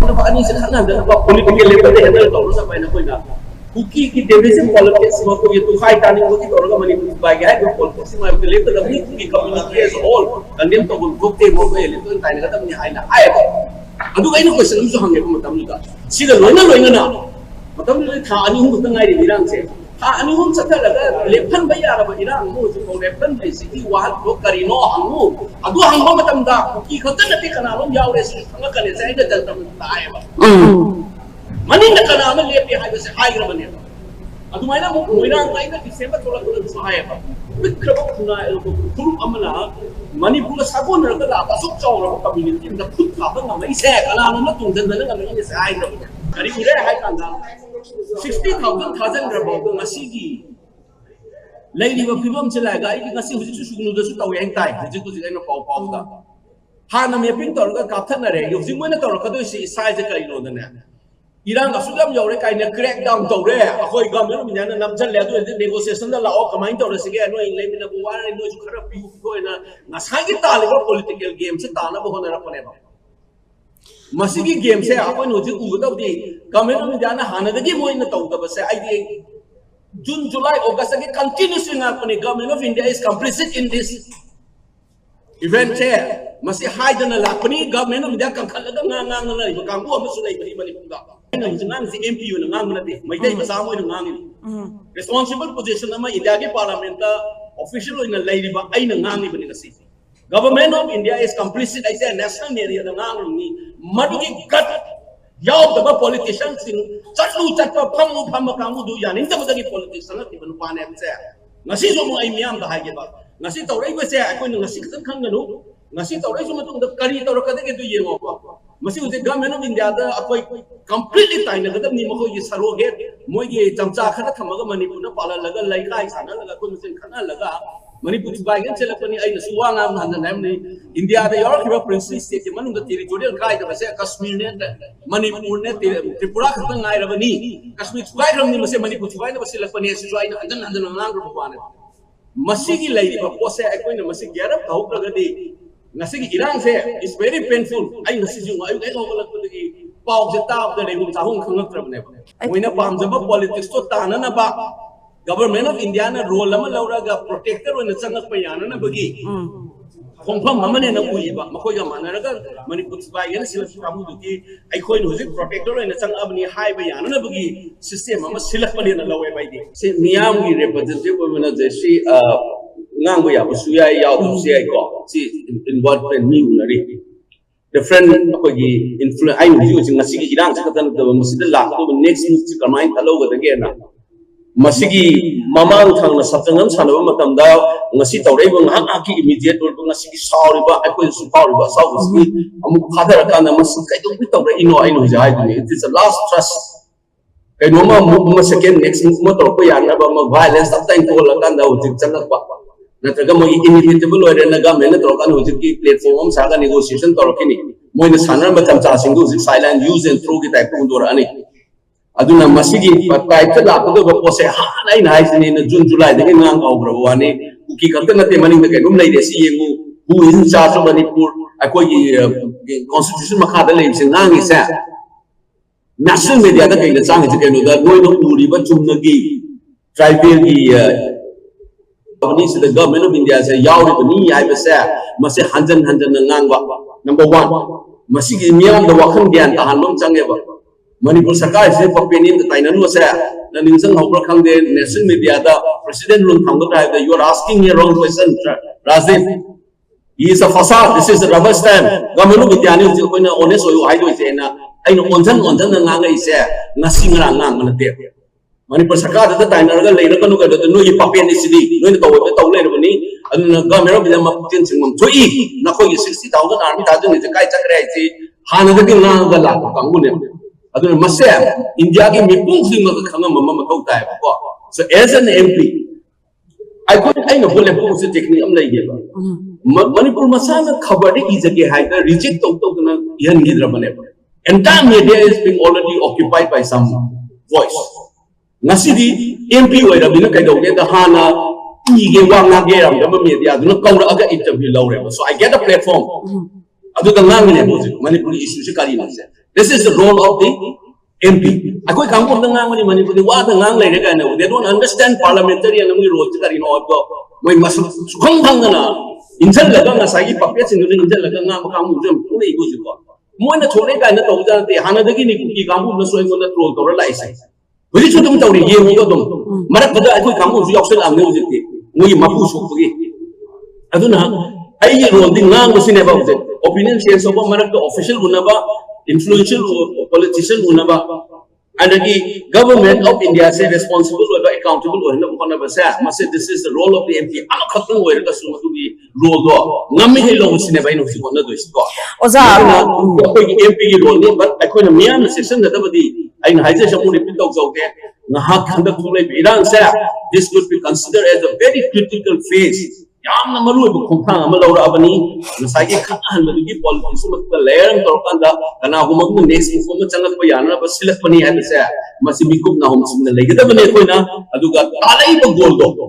na ba ani sa kana na ba political level de handle to na ba na ko na kuki ki division politics ma ko yetu khai tani ko ki torga mani ba ga ko politics ma ko level of ni community as all kandem to ko te mo ko ele to tai na ta ni hai na ai ba adu ga ina question so hange ko matam ni da siga loina na matam ni tha ani hum ta ngai ri birang se tha ani hum satha laga lephan ba ya ra ba irang mo ko lephan bai si wa ko kari no hangu adu hangba matam da kuki khata na te kana lom yaw re si thanga kale sai da dal tam ta ai ba mani na kana ma lepi hai ba se hai ra bane adu mai na mo moina ngai na December thola ko sa hai ba bikraba khuna el ko thuru amala mani pula sabon ra ka la ba suk chaw ra community da khut tha ba ngai se kana na tung dan na ngai se hai ra kari ure hai kan da 60,000 ra ba ko ngasi gi lai li ba phibam chela ga ai ngasi huji su nu da su taw yang tai huji ku ji na pau da ha na me ping tor ga ka than na re yu jing mo na tor ka do si size ka ilo da na Iran ga sudam yaw re kai na crack down to re akoi gam na min na nam chal le do negotiation da lao kamai to re sige no in le min na bu wa no ju khara pi ko na na sa gi ta le political game se ta na bo na ra pone ba masigi game se apoi no ji u da di kamen min jana hana da gi mo in to da ba se ai di June July August again continuously happening. Government of India is complicit in this event here. Masi hide na lapani government of India kan khalaga ngang na iba kambu amasu na ibali mani punda. Ina ngang si MPU na ngang na di. May day masamo ina ngang. Responsible position nama India ke parliament official ina lady ba ay na ngang ibali na si. Government of India is complicit. I say national media na ngang ni madugi gat. Yaw the politicians in chatlu chatpa pham kamu du yan in the politicians ti ban pa ne se ngasi so mo ai miam da haige ba ngasi tawrai ba se ai ko ngasi kan khang nu ngasi tawrai so matung da kari tawra ka de du yengo ba masi uje government of India da akoi completely taina gadam ni mo ye saroget mo ye chamcha khana thamaga manipur na pala laga lai kai sana laga ko musin khana laga manipur ba gen chela pani ai na suwanga na nam ni India da yor kiba princely state manung da territorial kai da se Kashmir ne manipur ne tripura khatang ngai ra bani Kashmir chuai ram ni mase manipur chuai na base lakpani se chuai na andan nang ro ba ne masi gi lai ba ko se ai ko na masi gyarap thau pra ga di ngasi gi irang se is very painful ai ngasi ju ai ai ko lakpani gi pau se ta da le hum sa hum khang tra ne moina pam jaba politics to ta na ba Government of India na role ama laura ga protector na changak pa yana na bagi khongpham amane na ui ba makoi ga manara ga manipur ba yana silak kamu duki ai khoi no hojik protector na chang abni hai ba yana na bagi system ama silak pa na lawe ba di se miyam gi representative na jeshi ngang ba ya suya yaw du se ai ko si involvement ni unari different ko gi influence ai ni ju ngasi gi irang sa tan da musidal la ko next move chi kamain talo ga de na masigi mamang thang na satangam sanaba matamda ngasi tawrei ba ngak aki immediate or ngasi sauri ba ai ko su sauri ba sau gi amu khadar kana mas kai do bi tawrei ino ai no jai ni it is a last trust kai no ma second next mo to ko yan ba ma violence up time ko la kan da utik chalak ba na taga mo inevitable or na ga men to kan utik ki platform sa ga negotiation to kini mo ni sanar ba tam cha singu silent use and throw ki type ko dor ani aduna masigi pai ta la ko ba pose ha nai nai sini na June July de ngang au bro wani ki kan na te maning de num lai de si yengu who is in charge of Manipur akoi constitution makha da lai sing ngang isa national media da kai da sang je no da noi no uri ba chum na gi tribal gi company the government of India say yaw ri ni ai ba sa mase hanjan na ngang ba number 1 masigi miyam da wakhan gyan ta han lom change ba Manipur Sarkar is a opinion that I know say the Ninsan Hopper Kang the national media the president will come to drive you are asking me a wrong question Razif he is a facade this is a rubber stamp Gamunu Vidyani is going to honest or you I do say na I know onjan na nga is a nasing ngang na te Manipur Sarkar the time na later kanu ka no you papian is di no to to le ni an gamero bi ma tin sing mom to e na ko 60,000 army ta jung is kai chakre ai si hana da king na ga la ka ngu ne Adu masya India ki mipung sing makakanga mama matau tayo ko. So as an MP, I couldn't I know bole pung se technique am lai ba. Manipur masana khabari is ke hai da reject to na yan hidra bane. Entire media is being already occupied by some voice. Ngasi di MP wai ra bina kai do ke da hana ni ge wang na ge ram da media du na kaura aga interview law re. So I get a platform. adu the ngang ne bo Manipuri issue se kari na se this is the role of the MP akoi kangum the ngang ni Manipuri wa the ngang lai ka na they don't understand parliamentary and ngi role kari no do moi mas khong khang na injal la nga sai papya sin ni injal la nga ma kamu jam pure ibu ji ko moi na chole ka na to ja te hana da gi ni ki kamu na so ngo na troll to la sai budi chu dum tawri ye ngo dum marak da akoi kamu ju yok sel am ne ji moi ma pu su gi aduna ai role di ngang ko sine ba opinion share so ba marak official gunaba influential politician gunaba and the government of India say responsible or accountable or na ba sa ma say this is the role of the MP am khatang wer ka su tu gi role do ngami he lo sine ba no si ko na do is ko oza ko MP gi role ni but akoi na mian session da ba di ai na haje shamu repeat tok jog de na ha khanda tu le iran sa this could be considered as a very critical phase yamna maru bu khumphang ama lawra abani nasai ki khan ma gi politics ma ta layer to kanda kana hum ma next move ma changat ba yana ba select pani hai sa masi mi kup na hum sumna legida bane koina aduga talai ba gol do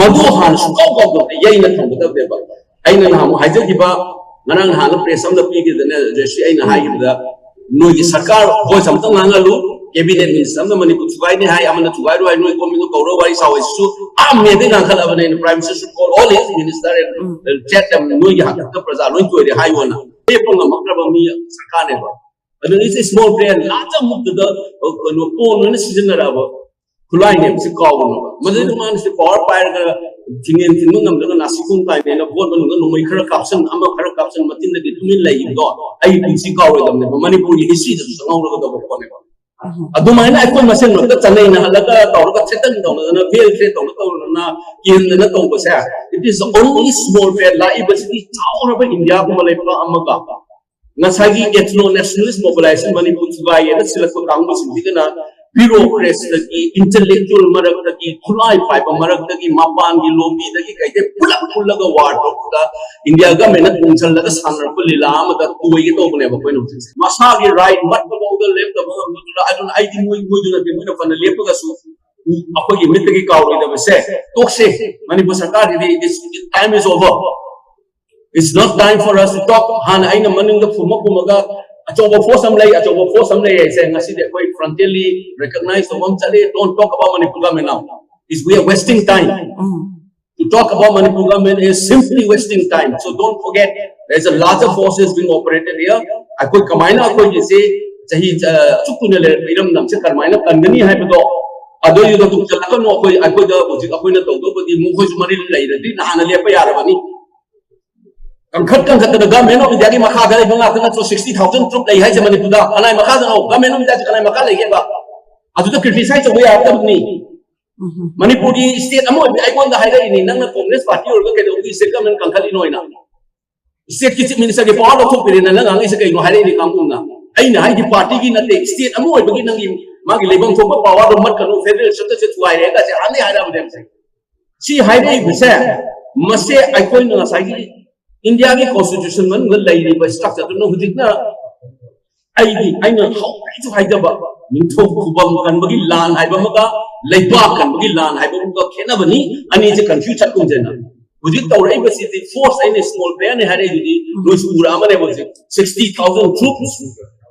madu han su ko ko yai na thong da de ba aina na mu haje gi ba nanang han press am da pi gi da jeshi aina hai da no gi sarkar ho samta ngangalu cabinet minister am Manipur chugai ne hai amana chugai ro ai no ko mi ko ro wari saw isu am me de gan khala bane prime minister should call all his minister and chat them no ya ka praja no ko re hai wona e pong makra ba mi sarkar ne ba and it's a small prayer large muk da no ko no season ra ba khulai ne si ko no ma de man si power fire ga thingen thing ngam da na sikung tai ne na bot ba no mai khara caption ama khara caption matin da tumin lai do ai si ko ro dam ne Manipur history da so ngau ro da ko ne adumana akoi masen no ta chanai na halaga tawra chetan do na fail se to na kin na to ko sa it is only small fair la ibasi tawra ba India ko malai pa amaga nasagi ethno nationalist mobilization Manipur chugai na sila ko tang mo sindi na bureaucracy da ki intellectual marak da ki khulai pai ba marak da ki mapan ki lobby da ki kaite pula ga war da India ga menat ungchal la sanar ko lilam da tuai to bune ba koino masa gi right mat ko the left da adun I think we do na be na fan left ga su akoi gi mit gi kaw da ba se tok se Manipur sarkar this time is over it's not time for us to talk han aina maning da fumaga achoba force am lay say ngasi de koi frontally recognize the one chale don't talk about Manipur government now is we are wasting time to talk about Manipur government is simply wasting time so don't forget there's a larger forces being operated here akoi kamaina akoi jise chahi chukune le iram nam se karmaina kandani hai bedo ado yu do tuk chala no akoi da bujik akoi na to do bodi mu khoi mari lai rati na na le pa yarabani Kangkat the government of India makha ga le nga 60,000 troop lai hai je Manipur da anai makha da government of India kanai makha lai ge ba adu to criticize we have them ni Manipur di state amo I want the higher ni nang Congress party or ga ke do state government kangkhali noina state ki minister ke power of pire na nang ai se kai no hare ni kamu na ai na hai di party ki na te state amo bagi nang ma gi lebang thoma power do mat kanu federal state se tuai re ga se ane hara ba dem se si hai dei bise mase ai koi na sai India ki constitution man ngal lai ni ba structure to no hudikna aina how to haida ba nintho kubam kan bagi lan hai ba maga leiba kan bagi lan hai ba maga khena bani ani je confuse cha kum jena hudik tawrai ba si force aina small player ne hare judi no sura amane bo 60,000 troops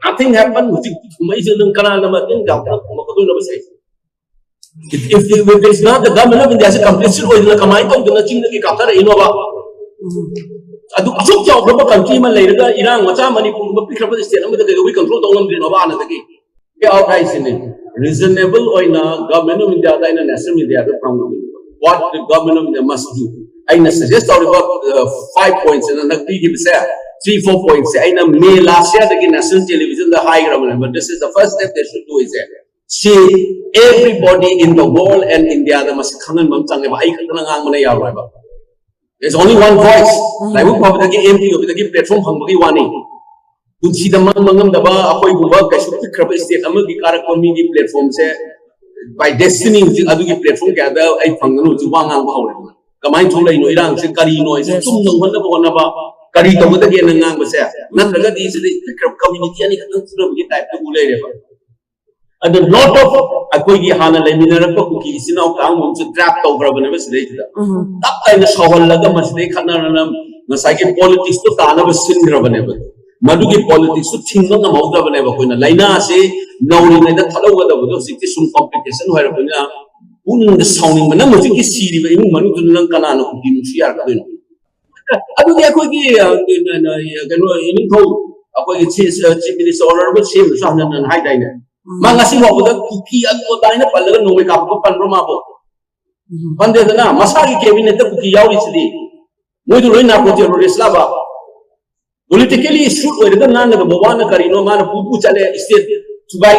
nothing happened hudik mai je nang kana na ma tin ga ka ma ko do na ba sai if it's not the government of India as a complicit or the kamai to the ching ki ka ta ino ba adu asuk jaw ba country man lai da Iran macha Manipur ba pikrap state am da we control to ngam dino ba na da ki ke out guys in reasonable oina government of India da ina national media da from what the government of India must do aina suggest about 5 points and na ki bisa 3-4 points aina me last year the national television the high government but this is the first step they should do is see everybody in the world and India da mas khanan mam chang ba ai khatna ngang mana yaw ba there's only one voice like we probably get MP or the platform hang bagi wani kunci da mangam da ba akoi guba ka su pikrap state am gi karak community platform se by destiny adu gi platform ka da ai phangnu ji wangang ba hawle kamai tholai no irang se kari no se tum nang ba kari to da ge nang ba se nan daga di se pikrap community ani kan sura gi type to ulai re ba and a lot of akoi gi hana le minara ko ki sinau ka mo draft over ba ne ba se da tap ai na sawal la da mas de khana na ngasai politics to tana ba singrabane ba madu ki politics to thingba na mawdabane ba koina laina se nauri ngai da thalaw da bu sikti sum complication hoira koina un the sounding mana mo ki siri ba imu manu tun nang kana na ku dinu siar ka doino adu ya ko ki gano ini ko ako ki chief minister honorable chief sa nan hai dai ne manga si mo da kuki ako dai na palaga no me ka ko panro ma bo pande da na masa ki cabinet ta kuki yauri chidi mo du roina ko terrorist la ba politically shoot or the nan da bobana karino man pupu chale state tubai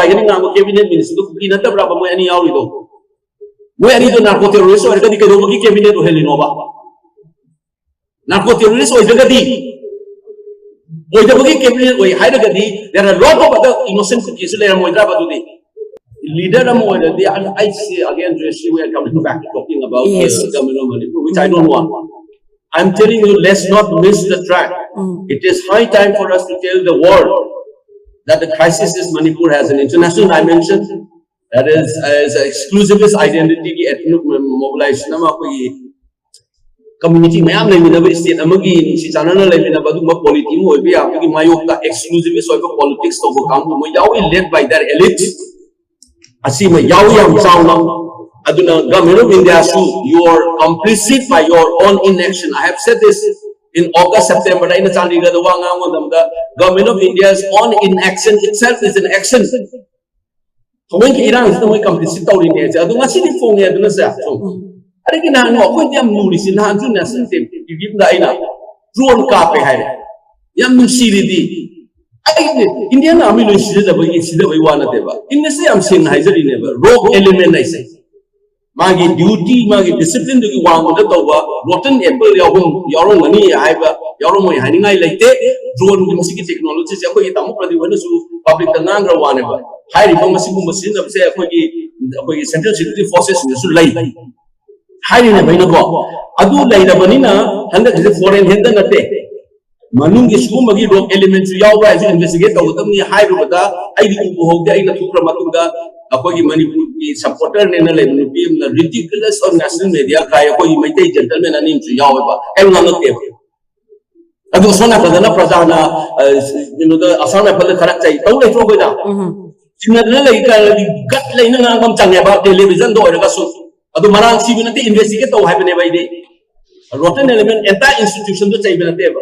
ni ngam cabinet minister kuki na ta bra ba mo ani yauri do mo ani do narco terrorist or ka di ka do ki cabinet do helino ba narco terrorist or the di or the cabinet or hide the di there are a lot of other innocent cookies there mo dra ba do di leader mo the I say again we are coming back talking about government money which I don't want. I'm telling you, let's not miss the track. It is high time for us to tell the world that the crisis is Manipur has an international dimension, that is as an exclusivist identity, ethnic mobilization, community, state, exclusivist politics led by their elite. Aduna government of India, you are complicit by your own inaction. I have said this in August, September. The government of India's own inaction itself is an action. When Iran is the complicit in India, I don't see the phone here. I think I know what you are in hands in essence. You give the ina drone car behind Yamu Siri. Indian army is the way it's the way one of them. In the same thing, I say never rogue element. I say. Magi duty, magi discipline to you one with the rotten apple, your own money, I have your own hanging I like that, drone music technologies, public Tananga, whatever. High diplomacy machines of say, central security forces should lay. High in a Benabo. Adu later Banina, 100 foreign head than a day. Manung is Magi rogue elements, Yawa as you investigate with them, high over that, I didn't go there in the Tukramatunga. Akogi Manipur supporter nena le ridiculous or national media kaya akogi maite gentleman ani inju yawa ay ngano tebe adu sona kadana prajana the asana pala kharak chai tau le chogo da sinadna le ka gat le na ngam changya ba television do era su adu marang si binati investigate to haibne bai de rotten element entire institution do chai binate ba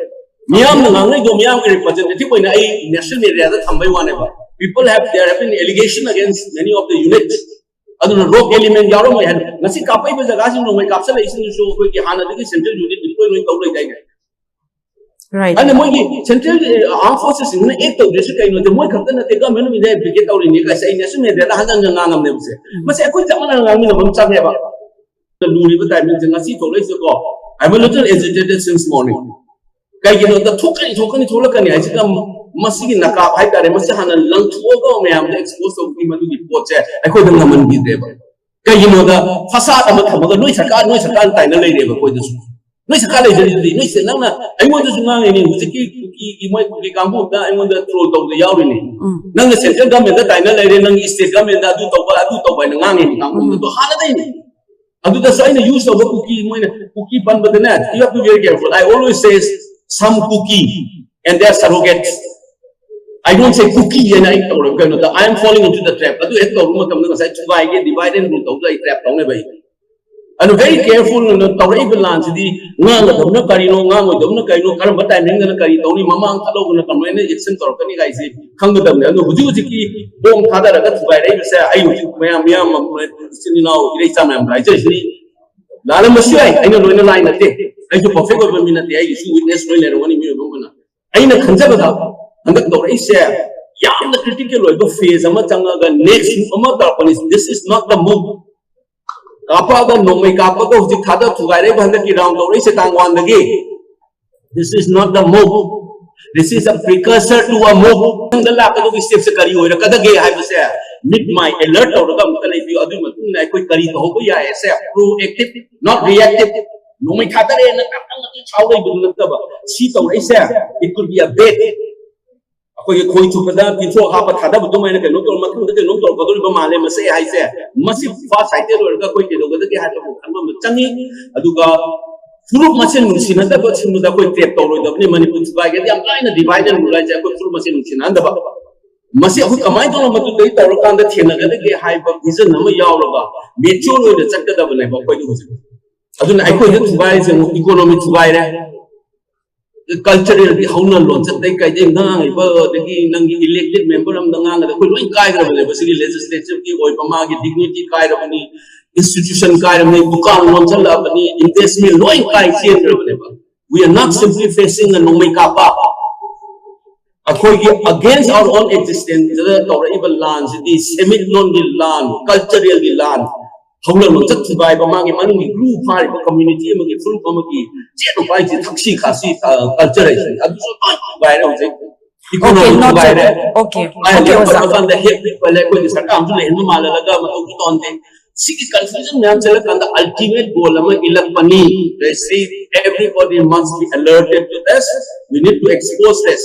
miyam na ngai do miyam ke representative oina ai national media da thambai wane ba people have been allegation against many of the units. Aduna rogue element yaro mo yan. Nasi kapai ba jaga sin no mai kapsa la isin show ko ki hana de central unit deploy no tawlai dai. Right. And mo ki central armed forces in ek to desu kai no de mo khapta na te ga menu de brigade tawri ni ka sai nasu me de da hanan ngam ne bse. Mase ko jamana ngam ni bam cham he ba. The luri ba timing ngasi tawlai se ko. I'm a little agitated since morning. Kai you know the thokani ai chikam Masigi Naka, I got a Masahana lung to over me. I'm exposed to him to the porch. I couldn't come be there. You know the facade of the noise, I can't find a lady before this. Noise, I want to know any you might be Gambuda, I want the throat of the Yawini. None the central government that I know, and state government that do by the Nangin, to holiday. I do the sign use of a cookie bun with the net. You have to be very careful. I always say some cookie and their surrogates. I don't say cookie and I am falling into the trap. I divide and trap. And very careful in the Torable lands, the Nanga, Carino, Nanga, Carino, Karamba, and Cari, only Mamma, Kalo, and it's in Torcani, I say, Kangadam, and Hujiki, Bom Kada, that's why I say, I know, Irisam, I just Lala Monsieur, I know in a line a day. I do perfect of a minute, I issue witness when I want to I know conservative. And the Torah said, "Yam the critical phase. Next, this is not the move. This is not the move. This is a precursor to a move. Meet my alert or proactive, not reactive. No, it could be a bait. Going to Padam, control half a Kadab domain, and no Male, Massa, I say, massive fast sighted or going over the Changi, Aduga, Full machine Musin, that was in the way they told the Manipus by the line divided and realize I could full machine Musin and the Masi who command on the Torokan the Tina, the high is a number Yawa, made sure the sector of a neighbor. I couldn't buy some economic buy cultural Hona loans that take I didn't know the elected member of the Nanga, the Kuin Kaira, the city legislative, Oipamagi, dignity, Kaira, institution, Kaira, Bukan, Monzala, investment, Loin Kai, we are not simply facing a Nomikapa. Against our own existence, or even lands, the semi-non land, cultural land. How long to buy among a group part of community among a full community, Genopai, Taxi, Kasi, culturation. Okay. I have the head people like this. I come to the Malaga, City confusion and the ultimate goal. They say everybody must be alerted to this. We need to expose this.